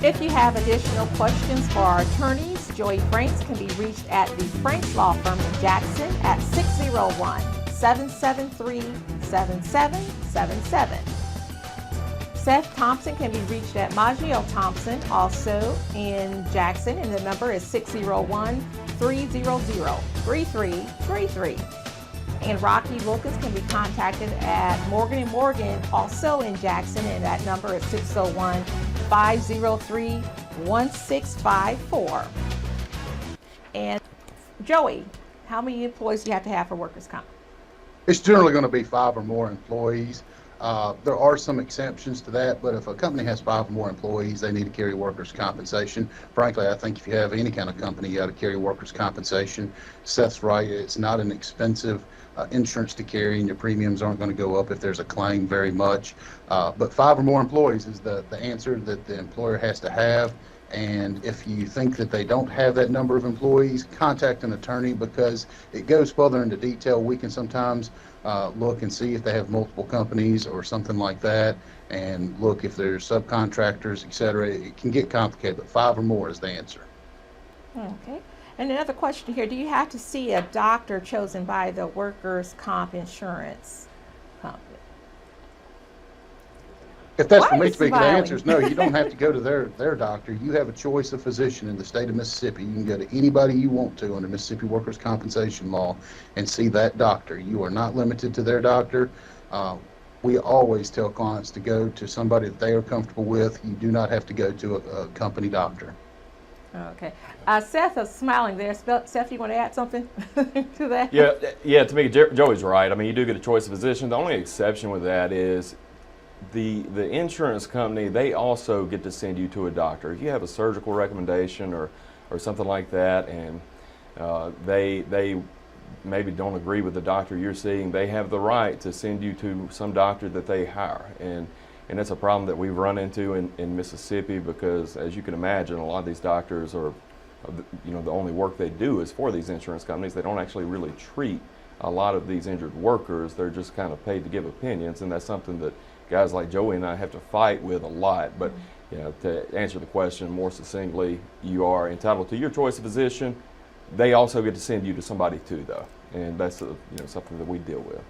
If you have additional questions for our attorneys, Joey Franks can be reached at the Franks Law Firm in Jackson at 601-773-7777. Seth Thompson can be reached at Maggio Thompson, also in Jackson, and the number is 601-300-3333. And Rocky Lucas can be contacted at Morgan & Morgan, also in Jackson, and that number is 601-503-1654. And Joey, how many employees do you have to have for workers' comp? It's generally going to be 5 or more employees. There are some exceptions to that, but if a company has 5 or more employees, they need to carry workers' compensation. Frankly, I think if you have any kind of company, you got to carry workers' compensation. Seth's right, it's not an expensive insurance to carry, and your premiums aren't going to go up if there's a claim very much. But 5 or more employees is the answer that the employer has to have. And if you think that they don't have that number of employees, contact an attorney, because it goes further into detail. We can sometimes look and see if they have multiple companies or something like that, and look if there's subcontractors, etc. It can get complicated, but 5 or more is the answer. Okay. And another question here, do you have to see a doctor chosen by the workers' comp insurance company? If that's for me to speak, the answer is no. You don't have to go to their doctor. You have a choice of physician in the state of Mississippi. You can go to anybody you want to under Mississippi workers' compensation law and see that doctor. You are not limited to their doctor. We always tell clients to go to somebody that they are comfortable with. You do not have to go to a company doctor. Okay. Seth is smiling there. Seth, you want to add something to that? Yeah. To me, Joey's right. I mean, you do get a choice of physician. The only exception with that is the insurance company, they also get to send you to a doctor. If you have a surgical recommendation or something like that, and they maybe don't agree with the doctor you're seeing, they have the right to send you to some doctor that they hire. And that's a problem that we've run into in Mississippi, because as you can imagine, a lot of these doctors are, the only work they do is for these insurance companies. They don't actually really treat a lot of these injured workers. They're just kind of paid to give opinions, and that's something that guys like Joey and I have to fight with a lot. But to answer the question more succinctly, you are entitled to your choice of physician. They also get to send you to somebody too, though, and that's something that we deal with.